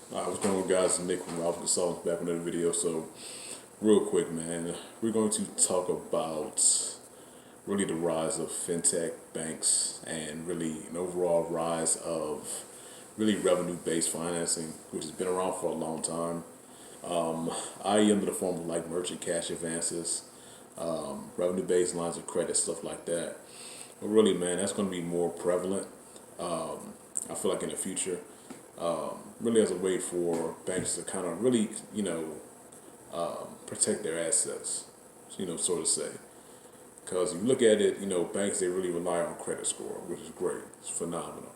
What's going on, guys? It's Nick from Ralph Consultants back with another video. So, real quick, man, we're going to talk about really the rise of fintech banks and really an overall rise of really revenue-based financing, which has been around for a long time. I under the form of like merchant cash advances, revenue-based lines of credit, stuff like that. But really, man, that's going to be more prevalent. I feel like in the future, really as a way for banks to kind of really, protect their assets, so to say. Because you look at it, banks, they really rely on credit score, which is great. It's phenomenal.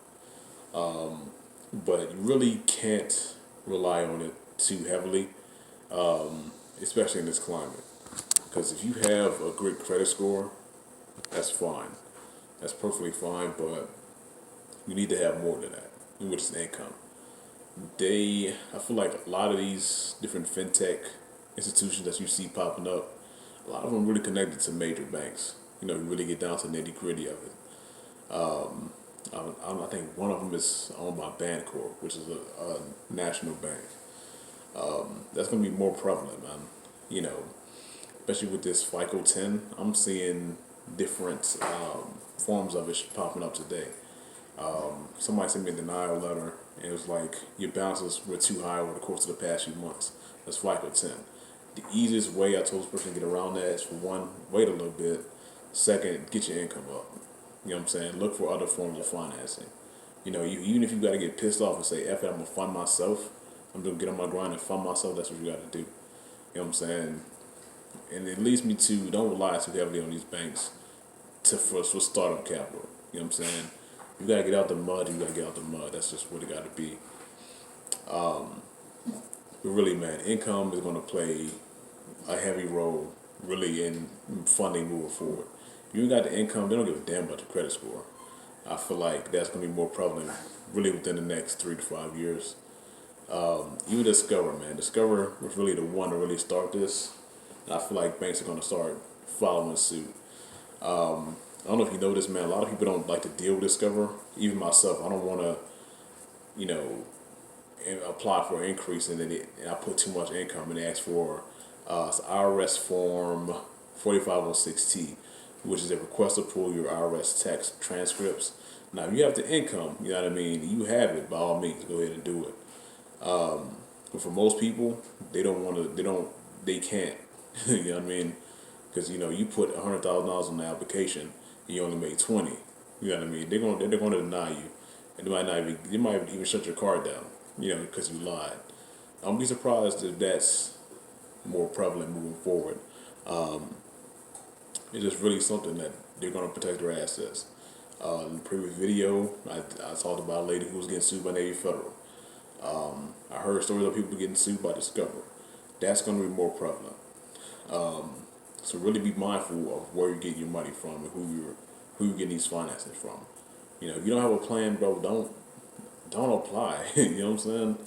But you really can't rely on it too heavily, especially in this climate. Because if you have a great credit score, that's fine. That's perfectly fine, but you need to have more than that, which is income. I feel like a lot of these different fintech institutions that you see popping up, a lot of them really connected to major banks. You really get down to nitty gritty of it. I think one of them is owned by Bancorp, which is a national bank. That's going to be more prevalent, man. You know, especially with this FICO 10, I'm seeing different forms of it popping up today. Somebody sent me a denial letter, and it was like, your balances were too high over the course of the past few months. That's FICO 10. The easiest way I told this person to get around that is, for one, wait a little bit. Second, get your income up. You know what I'm saying? Look for other forms of financing. Even if you got to get pissed off and say, F it, I'm going to fund myself. I'm going to get on my grind and fund myself. That's what you got to do. You know what I'm saying? And it leads me to, don't rely too heavily on these banks for startup capital. You know what I'm saying? You got to get out the mud. You got to get out the mud. That's just what it got to be. But really, man, income is going to play a heavy role really in funding moving forward. If you ain't got the income, they don't give a damn about your credit score. I feel like that's going to be more prevalent really within the next 3 to 5 years. Even Discover, man. Discover was really the one to really start this. And I feel like banks are going to start following suit. I don't know if you know this, man. A lot of people don't like to deal with Discover. Even myself, I don't want to, you know, apply for an increase and then I put too much income and ask for it's IRS form 4506T, which is a request to pull your IRS tax transcripts. Now, if you have the income, you know what I mean, you have it, by all means, go ahead and do it. But for most people, they don't want to, they can't, you know what I mean? Because, you put $100,000 on the application and you only made 20, you know what I mean? They're going to deny you. And they might even shut your card down, because you lied. I'll be surprised if that's more prevalent moving forward. It's just really something that they're going to protect their assets. In the previous video, I talked about a lady who was getting sued by Navy Federal. I heard stories of people getting sued by Discover. That's going to be more prevalent. So really be mindful of where you're getting your money from and who you're getting these finances from. If you don't have a plan, bro, don't apply. You know what I'm saying?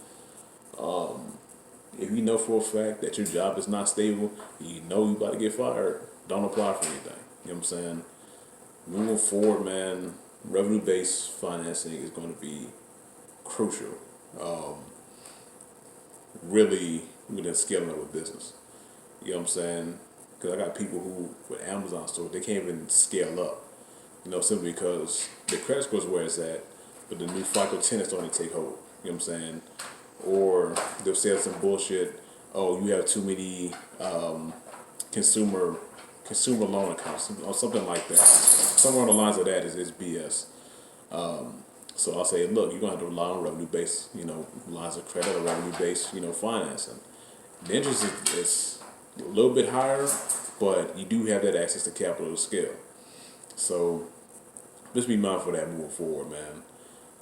If you know for a fact that your job is not stable, you know you about to get fired, don't apply for anything. You know what I'm saying? Moving forward, man, revenue-based financing is going to be crucial. Really, within scaling up a business. You know what I'm saying? Because I got people who, with Amazon stores, they can't even scale up. Simply because the credit score is where it's at, but the new FICO 10 is starting to take hold. You know what I'm saying? Or they'll say some bullshit. Oh, you have too many consumer loan accounts or something like that. Somewhere on the lines of that is BS. So I'll say, look, you're gonna have to rely on revenue-based, lines of credit or revenue-based, financing. The interest is a little bit higher, but you do have that access to capital to scale. So just be mindful of that moving forward, man.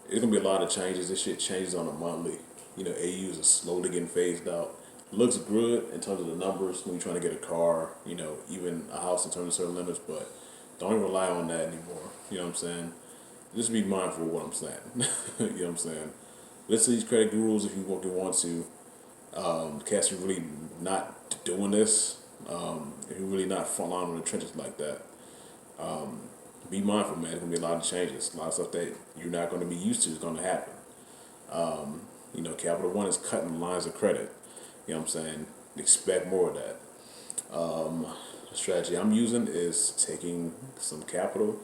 It's gonna be a lot of changes. This shit changes on a monthly. AUs are slowly getting phased out. Looks good in terms of the numbers when you're trying to get a car, even a house in terms of certain limits, but don't even rely on that anymore. You know what I'm saying? Just be mindful of what I'm saying. You know what I'm saying? Listen to these credit gurus if you want to. Cats are really not doing this. If you're really not front line on the trenches like that. Be mindful, man. There's going to be a lot of changes. A lot of stuff that you're not going to be used to is going to happen. Capital One is cutting lines of credit. You know what I'm saying? Expect more of that. The strategy I'm using is taking some capital,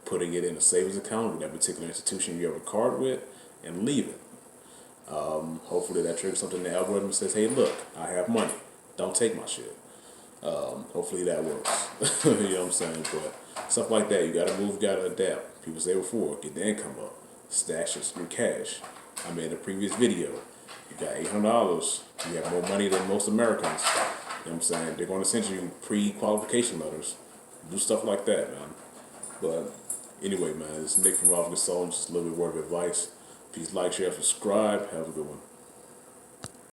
putting it in a savings account with that particular institution you have a card with, and leave it. Hopefully that triggers something in the algorithm that says, hey, look, I have money. Don't take my shit. Hopefully that works. You know what I'm saying? But stuff like that, you gotta move, you gotta adapt. People say before, get the income up, stash your cash. I made a previous video. You got $800, you have more money than most Americans. You know what I'm saying? They're gonna send you pre-qualification letters. Do stuff like that, man. But anyway, man, it's Nick from Raw Good Soul. Just a little bit of word of advice. Please like, share, subscribe. Have a good one.